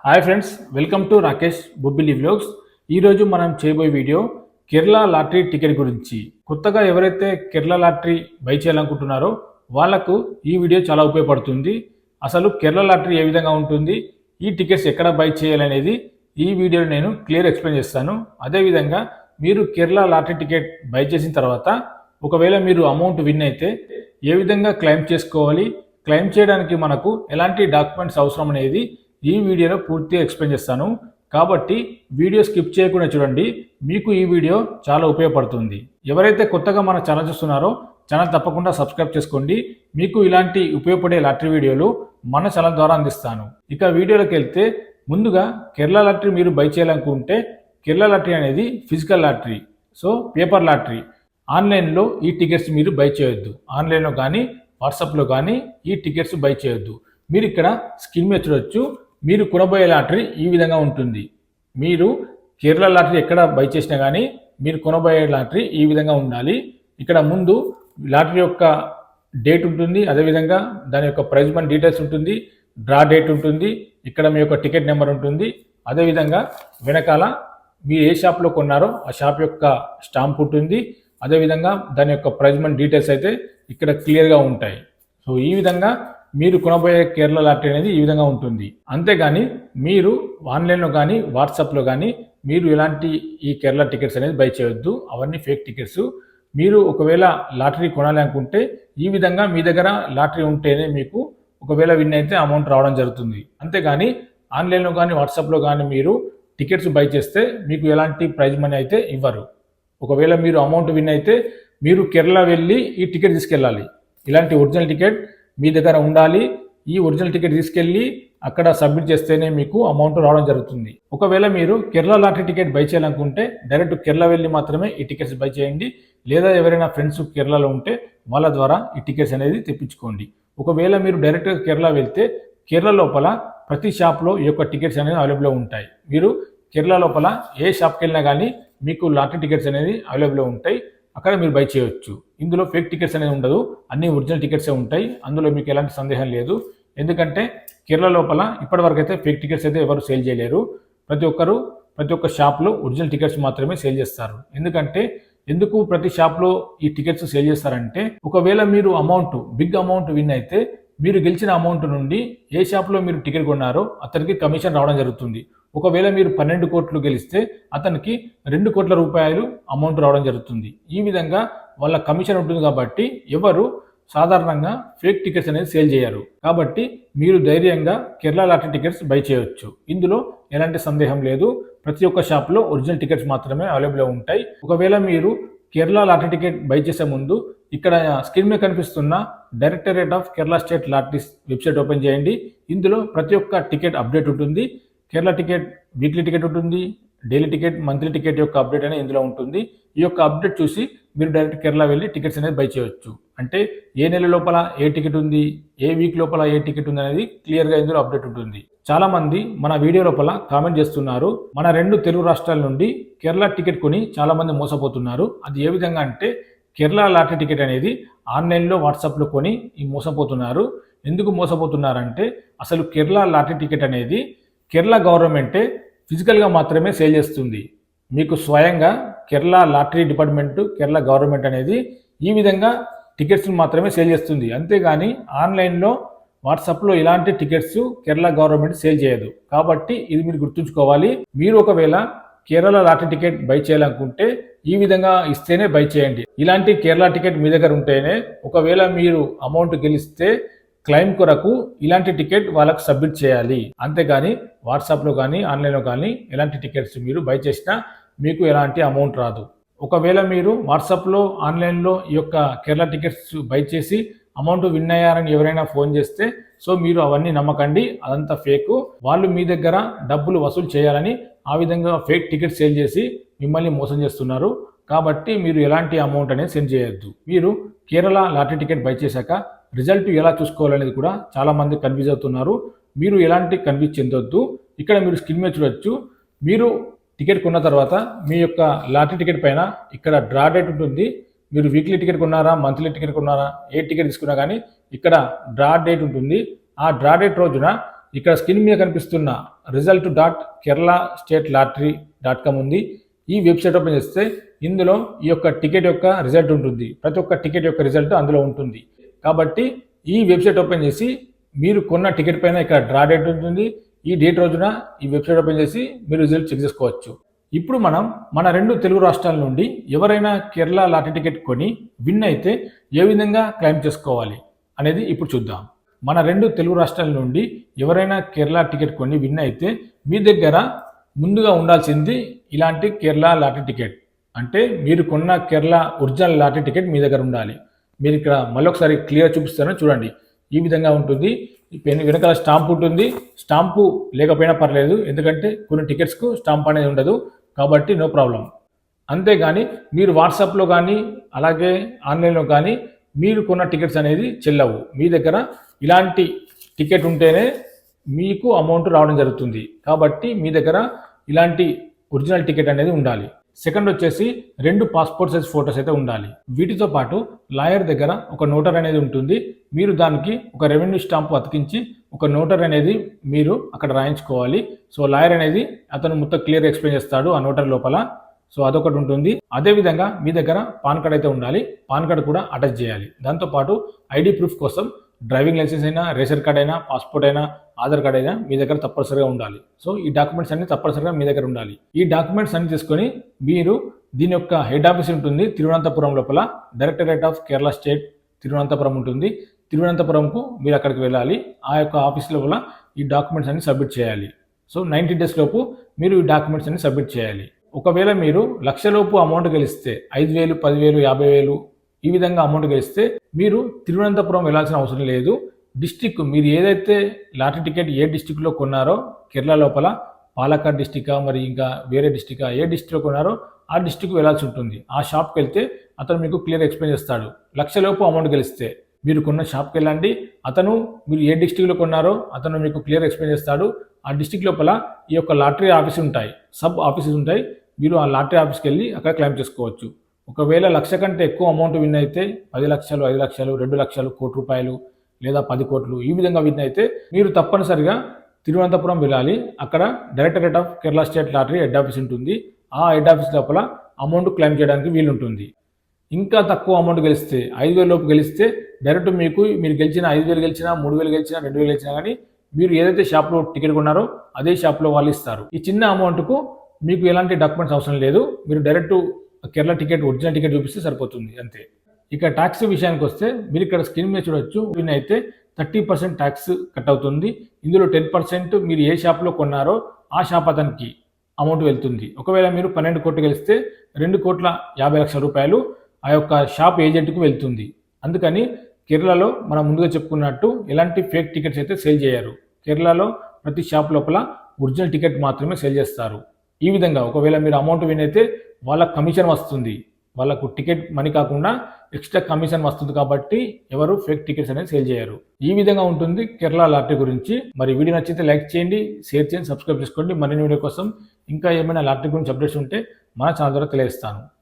Hi friends, welcome to Rakesh Bobbili vlogs. ఈరోజు మనం చేయబోయే వీడియో కేరళ లాటరీ టికెట్ గురించి. కొత్తగా ఎవరైతే కేరళ లాటరీ బై చేయాలనుకుంటున్నారో వాళ్లకు ఈ వీడియో చాలా ఉపయోగపడుతుంది. అసలు కేరళ లాటరీ ఏ విధంగా ఉంటుంది, ఈ టికెట్స్ ఎక్కడ బై చేయాలనేది ఈ వీడియోలో నేను క్లియర్ ఎక్స్ప్లెయిన్ చేస్తాను. అదేవిధంగా మీరు కేరళ లాటరీ టికెట్ బై చేసిన తర్వాత ఒకవేళ మీరు అమౌంట్ విన్ అయితే ఏ విధంగా క్లెయిమ్ చేసుకోవాలి, క్లెయిమ్ చేయడానికి మనకు ఎలాంటి డాక్యుమెంట్స్ అవసరం అనేది ఈ వీడియోలో పూర్తిగా ఎక్స్ప్లెయిన్ చేస్తాను. కాబట్టి వీడియో స్కిప్ చేయకుండా చూడండి, మీకు ఈ వీడియో చాలా ఉపయోగపడుతుంది. ఎవరైతే కొత్తగా మన ఛానల్ చూస్తున్నారో ఛానల్ తప్పకుండా సబ్స్క్రైబ్ చేసుకోండి. మీకు ఇలాంటి ఉపయోగపడే లాటరీ వీడియోలు మన ఛానల్ ద్వారా అందిస్తాను. ఇక వీడియోలోకి వెళ్తే ముందుగా కేరళ లాటరీ మీరు బై చేయాలనుకుంటే కేరళ లాటరీ అనేది physical lottery, so paper lottery. ఆన్లైన్లో ఈ టికెట్స్ మీరు బై చేయొద్దు. ఆన్లైన్లో కానీ వాట్సాప్లో కానీ ఈ టికెట్స్ బై చేయొద్దు. మీరు ఇక్కడ స్క్రీన్ మీద చూడొచ్చు, మీరు కొనబోయే లాటరీ ఈ విధంగా ఉంటుంది. మీరు కేరళ లాటరీ ఎక్కడ బై చేసినా కానీ మీరు కొనబోయే లాటరీ ఈ విధంగా ఉండాలి. ఇక్కడ ముందు లాటరీ యొక్క డేట్ ఉంటుంది, అదేవిధంగా దాని యొక్క ప్రైజ్ మనీ డీటెయిల్స్ ఉంటుంది, డ్రా డేట్ ఉంటుంది, ఇక్కడ మీ యొక్క టికెట్ నెంబర్ ఉంటుంది. అదేవిధంగా వెనకాల మీరు ఏ షాప్లో కొన్నారో ఆ షాప్ యొక్క స్టాంప్ ఉంటుంది. అదేవిధంగా దాని యొక్క ప్రైజ్ మనీ డీటెయిల్స్ అయితే ఇక్కడ క్లియర్గా ఉంటాయి. సో ఈ విధంగా మీరు కొనబోయే కేరళ లాటరీ అనేది ఈ విధంగా ఉంటుంది. అంతేగాని మీరు ఆన్లైన్లో కానీ వాట్సాప్లో కానీ మీరు ఎలాంటి ఈ కేరళ టికెట్స్ అనేది బై చేయొద్దు. అవన్నీ ఫేక్ టికెట్స్. మీరు ఒకవేళ లాటరీ కొనాలి అనుకుంటే ఈ విధంగా మీ దగ్గర లాటరీ ఉంటేనే మీకు ఒకవేళ విన్ అయితే అమౌంట్ రావడం జరుగుతుంది. అంతేగాని ఆన్లైన్లో కానీ వాట్సాప్లో కానీ మీరు టికెట్స్ బై చేస్తే మీకు ఎలాంటి ప్రైజ్ మనీ అయితే ఇవ్వరు. ఒకవేళ మీరు అమౌంట్ విన్ అయితే మీరు కేరళ వెళ్ళి ఈ టికెట్ తీసుకెళ్ళాలి. ఇలాంటి ఒరిజినల్ టికెట్ మీ దగ్గర ఉండాలి. ఈ ఒరిజినల్ టికెట్ తీసుకెళ్ళి అక్కడ సబ్మిట్ చేస్తేనే మీకు అమౌంట్ రావడం జరుగుతుంది. ఒకవేళ మీరు కేరళ లాటరీ టికెట్ బై చేయాలనుకుంటే డైరెక్ట్ కేరళ వెళ్ళి మాత్రమే ఈ టికెట్స్ బై చేయండి. లేదా ఎవరైనా ఫ్రెండ్స్ కేరళలో ఉంటే వాళ్ళ ద్వారా ఈ టికెట్స్ అనేది తెప్పించుకోండి. ఒకవేళ మీరు డైరెక్ట్గా కేరళ వెళ్తే కేరళ లోపల ప్రతి షాప్లో ఈ యొక్క టికెట్స్ అనేవి అవైలబుల్లో ఉంటాయి. మీరు కేరళ లోపల ఏ షాప్కి వెళ్ళినా కానీ మీకు లాటరీ టికెట్స్ అనేది అవైలబుల్లో ఉంటాయి. అక్కడ మీరు బై చేయొచ్చు. ఇందులో ఫేక్ టికెట్స్ అనేది ఉండదు, అన్ని ఒరిజినల్ టికెట్సే ఉంటాయి. అందులో మీకు ఎలాంటి సందేహం లేదు. ఎందుకంటే కేరళ లోపల ఇప్పటివరకు అయితే ఫేక్ టికెట్స్ అయితే ఎవరు సేల్ చేయలేరు. ప్రతి ఒక్క షాప్లో ఒరిజినల్ టికెట్స్ మాత్రమే సేల్ చేస్తారు. ఎందుకు ప్రతి షాప్లో ఈ టికెట్స్ సేల్ చేస్తారంటే ఒకవేళ మీరు బిగ్ అమౌంట్ విన్ అయితే మీరు గెలిచిన అమౌంట్ నుండి ఏ షాప్లో మీరు టికెట్ కొన్నారో అతనికి కమిషన్ రావడం జరుగుతుంది. ఒకవేళ మీరు 12 కోట్లు గెలిస్తే అతనికి 2 కోట్ల రూపాయలు అమౌంట్ రావడం జరుగుతుంది. ఈ విధంగా వాళ్ళ కమిషన్ ఉంటుంది. కాబట్టి ఎవరు సాధారణంగా ఫేక్ టికెట్స్ అనేది సేల్ చేయరు. కాబట్టి మీరు ధైర్యంగా కేరళ లాటరీ టికెట్స్ బై చేయొచ్చు. ఇందులో ఎలాంటి సందేహం లేదు. ప్రతి ఒక్క షాప్లో ఒరిజినల్ టికెట్స్ మాత్రమే అవైలబుల్ ఉంటాయి. ఒకవేళ మీరు కేరళ లాటరీ టికెట్ బై చేసే ముందు ఇక్కడ స్క్రీన్ మీద కనిపిస్తున్న directorate of Kerala state lotteries website open చేయండి. ఇందులో ప్రతి ఒక్క టికెట్ అప్డేట్ ఉంటుంది. కేరళ టికెట్ వీక్లీ టికెట్ ఉంటుంది, డైలీ టికెట్, మంత్లీ టికెట్ యొక్క అప్డేట్ అనేది ఇందులో ఉంటుంది. ఈ యొక్క అప్డేట్ చూసి మీరు డైరెక్ట్ కేరళ వెళ్ళి టికెట్స్ అనేది బై చేయవచ్చు. అంటే ఏ నెల లోపల ఏ టికెట్ ఉంది, ఏ వీక్ లోపల ఏ టికెట్ ఉంది అనేది క్లియర్గా ఇందులో అప్డేట్ ఉంటుంది. చాలా మంది మన వీడియో లోపల కామెంట్ చేస్తున్నారు, మన 2 తెలుగు రాష్ట్రాల నుండి కేరళ టికెట్ కొని చాలా మంది మోసపోతున్నారు. అది ఏ విధంగా అంటే కేరళ లాటరీ టికెట్ అనేది ఆన్లైన్లో వాట్సాప్లో కొని మోసపోతున్నారు. ఎందుకు మోసపోతున్నారంటే అసలు కేరళ లాటరీ టికెట్ అనేది కేరళ గవర్నమెంటే ఫిజికల్గా మాత్రమే సేల్ చేస్తుంది. మీకు స్వయంగా Kerala lottery department, Kerala government అనేది ఈ విధంగా టికెట్స్ని మాత్రమే సేల్ చేస్తుంది. అంతేగాని ఆన్లైన్లో వాట్సాప్లో ఇలాంటి టికెట్స్ కేరళ గవర్నమెంట్ సేల్ చేయదు. కాబట్టి ఇది మీరు గుర్తుంచుకోవాలి. మీరు ఒకవేళ కేరళ లాటరీ టికెట్ బై చేయాలనుకుంటే ఈ విధంగా ఇస్తేనే బై చేయండి. ఇలాంటి కేరళ టికెట్ మీ దగ్గర ఉంటేనే ఒకవేళ మీరు అమౌంట్ గెలిస్తే క్లెయిమ్ కొరకు ఇలాంటి టికెట్ వాళ్ళకు సబ్మిట్ చేయాలి. అంతేగాని వాట్సాప్లో కానీ ఆన్లైన్లో కానీ ఎలాంటి టికెట్స్ మీరు బై చేసినా మీకు ఎలాంటి అమౌంట్ రాదు. ఒకవేళ మీరు వాట్సాప్లో ఆన్లైన్లో ఈ యొక్క కేరళ టికెట్స్ బై చేసి అమౌంట్ విన్ అయ్యారని ఎవరైనా ఫోన్ చేస్తే సో మీరు అవన్నీ నమ్మకండి, అదంతా ఫేక్. వాళ్ళు మీ దగ్గర డబ్బులు వసూలు చేయాలని ఆ విధంగా ఫేక్ టికెట్ సేల్ చేసి మిమ్మల్ని మోసం చేస్తున్నారు. కాబట్టి మీరు ఎలాంటి అమౌంట్ అనేది సెండ్ చేయొద్దు. మీరు కేరళ లాటరీ టికెట్ బై చేశాక రిజల్ట్ ఎలా చూసుకోవాలనేది కూడా చాలామంది కన్ఫ్యూజ్ అవుతున్నారు. మీరు ఎలాంటి కన్ఫ్యూజ్ చెందొద్దు. ఇక్కడ మీరు స్క్రీన్ మీద చూడొచ్చు, మీరు టికెట్ కొన్న తర్వాత మీ యొక్క లాటరీ టికెట్ పైన ఇక్కడ డ్రా డేట్ ఉంటుంది. మీరు వీక్లీ టికెట్ కొన్నారా, మంత్లీ టికెట్ కొన్నారా, ఏ టికెట్ తీసుకున్నా కానీ ఇక్కడ డ్రా డేట్ ఉంటుంది. ఆ డ్రా డేట్ రోజున ఇక్కడ స్క్రీన్ మీద కనిపిస్తున్న result.kerala-state-lottery.com ఉంది. ఈ వెబ్సైట్ ఓపెన్ చేస్తే ఇందులో ఈ యొక్క టికెట్ యొక్క రిజల్ట్ ఉంటుంది. ప్రతి ఒక్క టికెట్ యొక్క రిజల్ట్ అందులో ఉంటుంది. కాబట్టి ఈ వెబ్సైట్ ఓపెన్ చేసి మీరు కొన్న టికెట్ పైన ఇక్కడ డ్రా డేట్ ఉంటుంది. ఈ డేట్ రోజున ఈ వెబ్సైట్ ఓపెన్ చేసి మీరు రిజల్ట్ చెక్ చేసుకోవచ్చు. ఇప్పుడు మనం మన 2 తెలుగు రాష్ట్రాల నుండి ఎవరైనా కేరళ లాటరీ టికెట్ కొని విన్ అయితే ఏ విధంగా క్లెయిమ్ చేసుకోవాలి అనేది ఇప్పుడు చూద్దాం. మన 2 తెలుగు రాష్ట్రాల నుండి ఎవరైనా కేరళ టికెట్ కొని విన్ అయితే మీ దగ్గర ముందుగా ఉండాల్సింది ఇలాంటి కేరళ లాటరీ టికెట్. అంటే మీరు కొన్న కేరళ ఒరిజినల్ లాటరీ టికెట్ మీ దగ్గర ఉండాలి. మీరు ఇక్కడ మళ్ళొకసారి క్లియర్ చూపిస్తాను చూడండి. ఈ విధంగా ఉంటుంది. వెనకాల స్టాంప్ ఉంటుంది. స్టాంపు లేకపోయినా పర్లేదు, ఎందుకంటే కొన్ని టికెట్స్కు స్టాంప్ అనేది ఉండదు కాబట్టి నో ప్రాబ్లం. అంతేగాని మీరు వాట్సాప్లో కానీ అలాగే ఆన్లైన్లో కానీ మీరు కొన్న టికెట్స్ అనేది చెల్లవు. మీ దగ్గర ఇలాంటి టికెట్ ఉంటేనే మీకు అమౌంట్ రావడం జరుగుతుంది. కాబట్టి మీ దగ్గర ఇలాంటి ఒరిజినల్ టికెట్ అనేది ఉండాలి. సెకండ్ వచ్చేసి 2 పాస్పోర్ట్ సైజ్ ఫొటోస్ అయితే ఉండాలి. వీటితో పాటు లాయర్ దగ్గర ఒక నోటర్ అనేది ఉంటుంది. మీరు దానికి ఒక రెవెన్యూ స్టాంప్ అతికించి ఒక నోటర్ అనేది మీరు అక్కడ రాయించుకోవాలి. సో లాయర్ అనేది అతను మొత్తం క్లియర్ ఎక్స్ప్లెయిన్ చేస్తాడు ఆ నోటర్ లోపల. సో అదొకటి ఉంటుంది. అదేవిధంగా మీ దగ్గర పాన్ కార్డ్ అయితే ఉండాలి. పాన్ కార్డ్ కూడా అటాచ్ చేయాలి. దాంతోపాటు ఐడి ప్రూఫ్ కోసం డ్రైవింగ్ లైసెన్స్ అయినా, రేషన్ కార్డ్ అయినా, పాస్పోర్ట్ అయినా, ఆధార్ కార్డ్ అయినా మీ దగ్గర తప్పనిసరిగా ఉండాలి. సో ఈ డాక్యుమెంట్స్ అన్ని తప్పనిసరిగా మీ దగ్గర ఉండాలి. ఈ డాక్యుమెంట్స్ అన్ని తీసుకొని మీరు దీని యొక్క హెడ్ ఆఫీస్ ఉంటుంది తిరువనంతపురం లోపల. Directorate of Kerala state Thiruvananthapuram ఉంటుంది. తిరువనంతపురంకు మీరు అక్కడికి వెళ్ళాలి. ఆ యొక్క ఆఫీస్ లోపల ఈ డాక్యుమెంట్స్ అన్ని సబ్మిట్ చేయాలి. సో 90 డేస్ లోపు మీరు ఈ డాక్యుమెంట్స్ అన్ని సబ్మిట్ చేయాలి. ఒకవేళ మీరు 1,00,000 లోపు అమౌంట్ గెలిస్తే 5,000, 10,000, 50,000 ఈ విధంగా అమౌంట్ గెలిస్తే మీరు తిరువనంతపురం వెళ్ళాల్సిన అవసరం లేదు. డిస్టిక్ మీరు ఏదైతే లాటరీ టికెట్ ఏ డిస్టిక్లో కొన్నారో కేరళ లోపల, పాలక్కాడ్ డిస్టికా మరి ఇంకా వేరే డిస్టికా, ఏ డిస్టిక్లో కొన్నారో ఆ డిస్టిక్ వెళ్ళాల్సి ఉంటుంది. ఆ షాప్కి వెళ్తే అతను మీకు క్లియర్ ఎక్స్ప్లెయిన్ చేస్తాడు. 1,00,000 లోపు అమౌంట్ గెలిస్తే మీరు కొన్న షాప్కి వెళ్ళండి. అతను మీరు ఏ డిస్టిక్లో కొన్నారో అతను మీకు క్లియర్ ఎక్స్ప్లెయిన్ చేస్తాడు. ఆ డిస్టిక్ లోపల ఈ యొక్క లాటరీ ఆఫీస్ ఉంటాయి, సబ్ ఆఫీసెస్ ఉంటాయి. మీరు ఆ లాటరీ ఆఫీస్కి వెళ్ళి అక్కడ క్లెయిమ్ చేసుకోవచ్చు. ఒకవేళ 1,00,000 కంటే ఎక్కువ అమౌంట్ విన్ అయితే 10 లక్షలు, 5 లక్షలు, 2 లక్షలు, ₹1 కోటి లేదా 10 కోట్లు ఈ విధంగా విన్ అయితే మీరు తప్పనిసరిగా తిరువనంతపురం వెళ్ళాలి. అక్కడ directorate of Kerala state lottery head office ఉంటుంది. ఆ హెడ్ ఆఫీస్ లోపల అమౌంట్ క్లెయిమ్ చేయడానికి వీలుంటుంది. ఇంకా తక్కువ అమౌంట్ గెలిస్తే 5,000 లోపు గెలిస్తే డైరెక్ట్ మీరు గెలిచిన 5,000 గెలిచినా, 3,000 గెలిచినా, 2,000 గెలిచినా కానీ మీరు ఏదైతే షాప్లో టికెట్ కొన్నారో అదే షాప్లో వాళ్ళు ఇస్తారు. ఈ చిన్న అమౌంట్కు మీకు ఎలాంటి డాక్యుమెంట్స్ అవసరం లేదు. మీరు direct Kerala ticket original ticket చూపిస్తే సరిపోతుంది అంతే. ఇక ట్యాక్స్ విషయానికి వస్తే మీరు ఇక్కడ స్క్రీన్ మీద చూడొచ్చు. విన్ అయితే 30% ట్యాక్స్ కట్ అవుతుంది. ఇందులో 10% మీరు ఏ షాప్లో కొన్నారో ఆ షాప్ అతనికి అమౌంట్ వెళ్తుంది. ఒకవేళ మీరు 12 కోట్లు గెలిస్తే 2,50,00,000 ఆ యొక్క షాప్ ఏజెంట్కు వెళ్తుంది. అందుకని కేరళలో మనం ముందుగా చెప్పుకున్నట్టు ఎలాంటి ఫేక్ టికెట్స్ అయితే సేల్ చేయరు. కేరళలో ప్రతి షాప్ లోపల ఒరిజినల్ టికెట్ మాత్రమే సేల్ చేస్తారు. ఈ విధంగా ఒకవేళ మీరు అమౌంట్ విన్ అయితే వాళ్ళకు కమిషన్ వస్తుంది. వాళ్ళకు టికెట్ మనీ కాకుండా ఎక్స్ట్రా కమిషన్ వస్తుంది. కాబట్టి ఎవరు ఫేక్ టికెట్స్ అనేది సేల్ చేయరు. ఈ విధంగా ఉంటుంది కేరళ లాటరీ గురించి. మరి వీడియో నచ్చితే లైక్ చేయండి, షేర్ చేయండి, సబ్స్క్రైబ్ చేసుకోండి. మరిన్ని వీడియో కోసం ఇంకా ఏమైనా లాటరీ గురించి అప్డేట్స్ ఉంటే మన ఛానల్ ద్వారా తెలియజేస్తాను.